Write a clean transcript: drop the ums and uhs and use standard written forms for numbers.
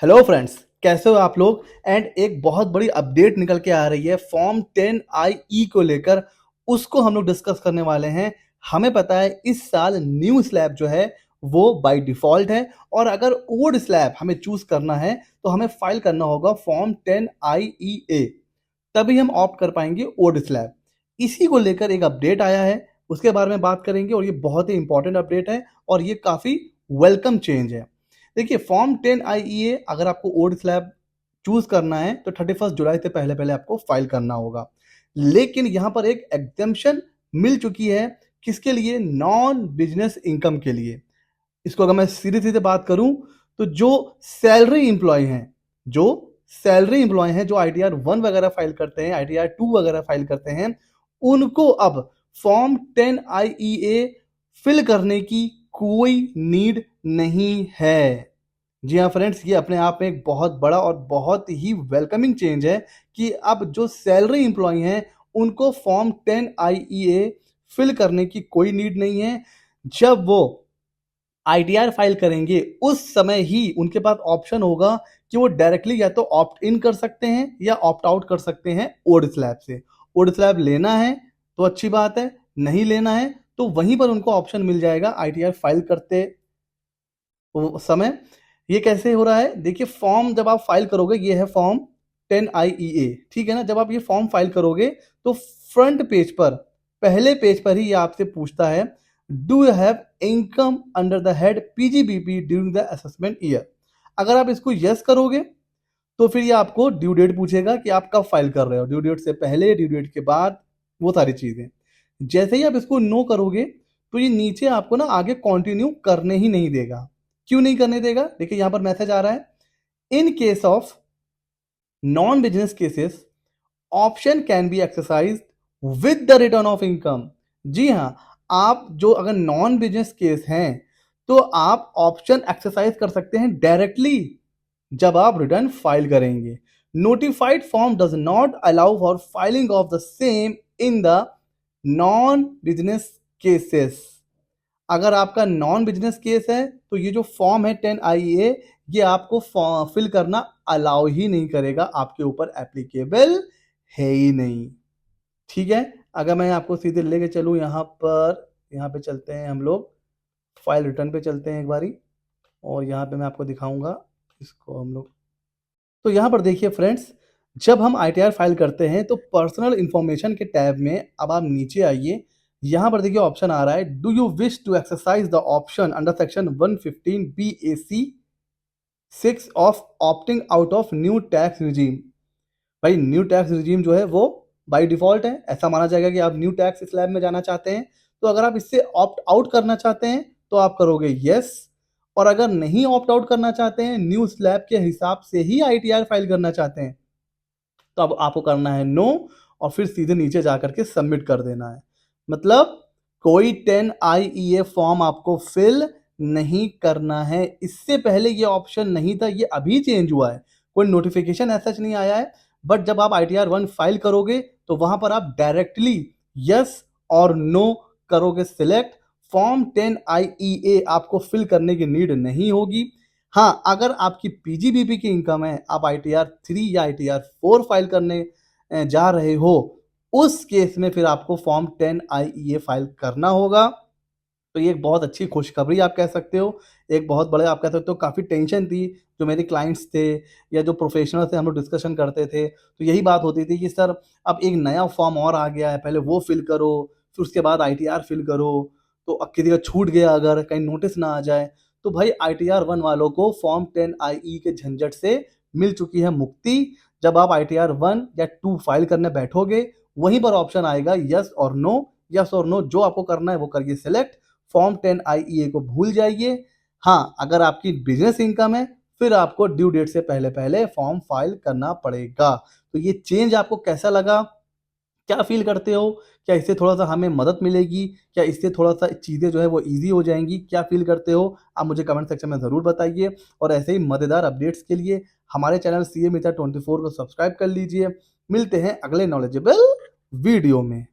Hello friends, कैसे हो आप लोग। एंड एक बहुत बड़ी अपडेट निकल के आ रही है फॉर्म 10IE को लेकर। उसको हम लोग डिस्कस करने वाले हैं। हमें पता है इस साल न्यू स्लैब जो है वो बाय डिफॉल्ट है, और अगर ओल्ड स्लैब हमें चूज करना है तो हमें फाइल करना होगा फॉर्म 10IEA, तभी हम ऑप्ट कर पाएंगे ओल्ड स्लैब। इसी को लेकर एक अपडेट आया है, उसके बारे में बात करेंगे, और ये बहुत ही इंपॉर्टेंट अपडेट है और ये काफ़ी वेलकम चेंज है। देखिए, फॉर्म 10IEA अगर आपको ओल्ड स्लैब चूज करना है तो 31 जुलाई से पहले पहले आपको फाइल करना होगा। लेकिन यहां पर एक एग्जेम्पशन मिल चुकी है, किसके लिए? नॉन बिजनेस इनकम के लिए। इसको अगर मैं सीधे सीधे बात करूं तो जो सैलरी इंप्लॉय हैं, जो ITR 1 वगैरह फाइल करते हैं, ITR 2 वगैरह फाइल करते हैं, उनको अब फॉर्म 10IEA फिल करने की कोई नीड नहीं है। जी हाँ फ्रेंड्स, ये अपने आप में एक बहुत बड़ा और बहुत ही वेलकमिंग चेंज है कि अब जो सैलरी इंप्लॉय हैं उनको फॉर्म 10IEA फिल करने की कोई नीड नहीं है। जब वो ITR फाइल करेंगे उस समय ही उनके पास ऑप्शन होगा कि वो डायरेक्टली या तो ऑप्ट इन कर सकते हैं या ऑप्ट आउट कर सकते हैं ओल्ड स्लैब से। ओल्ड स्लैब लेना है तो अच्छी बात है, नहीं लेना है तो वहीं पर उनको ऑप्शन मिल जाएगा ITR फाइल करते समय। ये कैसे हो रहा है? देखिए, फॉर्म जब आप फाइल करोगे, ये है फॉर्म 10IEA, ठीक है ना। जब आप ये फॉर्म फाइल करोगे तो फ्रंट पेज पर, पहले पेज पर ही ये आपसे पूछता है, do you have income under the head PGBP during the assessment year. अगर आप इसको यस करोगे तो फिर ये आपको ड्यू डेट पूछेगा कि आप कब फाइल कर रहे हो, ड्यू डेट से पहले, ड्यू डेट के बाद, वो सारी चीजें। जैसे ही आप इसको नो करोगे तो ये नीचे आपको ना आगे कंटिन्यू करने ही नहीं देगा। क्यों नहीं करने देगा? देखिए, यहां पर मैसेज आ रहा है, in case of non business cases option can be exercise with the return of income. जी हाँ, आप जो अगर नॉन बिजनेस केस हैं तो आप ऑप्शन एक्सरसाइज कर सकते हैं डायरेक्टली जब आप रिटर्न फाइल करेंगे। Notified form does not allow for filing of the same in the non business cases. अगर आपका नॉन बिजनेस केस है तो ये जो फॉर्म है 10IEA, ये आपको फिल करना अलाउ ही नहीं करेगा, आपके ऊपर एप्लीकेबल है ही नहीं। ठीक है, अगर मैं आपको सीधे लेके चलूँ यहाँ पे चलते हैं हम लोग, फाइल रिटर्न पे चलते हैं एक बारी, और यहाँ पे मैं आपको दिखाऊंगा इसको हम लोग। तो यहाँ पर देखिए फ्रेंड्स, जब हम ITR फाइल करते हैं तो पर्सनल इंफॉर्मेशन के टैब में अब आप नीचे आइए। यहाँ पर देखिए ऑप्शन आ रहा है, do you wish to exercise the option under section 115BAC 6 of opting out of new tax regime. भाई, न्यू टैक्स रिजीम जो है वो बाय डिफॉल्ट है, ऐसा माना जाएगा कि आप न्यू टैक्स स्लैब में जाना चाहते हैं। तो अगर आप इससे ऑप्ट आउट करना चाहते हैं तो आप करोगे यस, और अगर नहीं ऑप्ट आउट करना चाहते हैं, न्यू स्लैब के हिसाब से ही ITR फाइल करना चाहते हैं, तो अब आपको करना है नो, और फिर सीधे नीचे जाकर के सबमिट कर देना है। मतलब कोई 10IEA फॉर्म आपको फिल नहीं करना है। इससे पहले ये ऑप्शन नहीं था, ये अभी चेंज हुआ है, कोई नोटिफिकेशन ऐसा नहीं आया है। बट जब आप ITR 1 फाइल करोगे तो वहां पर आप डायरेक्टली यस और नो करोगे सिलेक्ट। फॉर्म 10IEA आपको फिल करने की नीड नहीं होगी। हाँ, अगर आपकी PGBP की इनकम है, आप ITR 3 या ITR 4 फाइल करने जा रहे हो, उस केस में फिर आपको फॉर्म 10IEA फाइल करना होगा। तो ये एक बहुत अच्छी खुशखबरी आप कह सकते हो। एक बहुत बड़े आप कह सकते हो, काफ़ी टेंशन थी जो मेरे क्लाइंट्स थे या जो प्रोफेशनल थे, हम लोग डिस्कशन करते थे तो यही बात होती थी कि सर अब एक नया फॉर्म और आ गया है, पहले वो फिल करो, फिर उसके बाद ITR फिल करो, तो अब किसी का छूट गया, अगर कहीं नोटिस ना आ जाए। तो भाई, ITR 1 वालों को फॉर्म 10IE के झंझट से मिल चुकी है मुक्ति। जब आप ITR 1 या 2 फाइल करने बैठोगे, वहीं पर ऑप्शन आएगा यस और नो। यस और नो जो आपको करना है वो करिए सिलेक्ट, फॉर्म 10IEA को भूल जाइए। हाँ, अगर आपकी बिजनेस इनकम है फिर आपको ड्यू डेट से पहले पहले फॉर्म फाइल करना पड़ेगा। तो ये चेंज आपको कैसा लगा, क्या फील करते हो? क्या इससे थोड़ा सा हमें मदद मिलेगी? क्या इससे थोड़ा सा चीज़ें जो है वो ईजी हो जाएंगी? क्या फील करते हो आप मुझे कमेंट सेक्शन में ज़रूर बताइए। और ऐसे ही मज़ेदार अपडेट्स के लिए हमारे चैनल CA Mitra 24 को सब्सक्राइब कर लीजिए। मिलते हैं अगले नॉलेजेबल वीडियो में।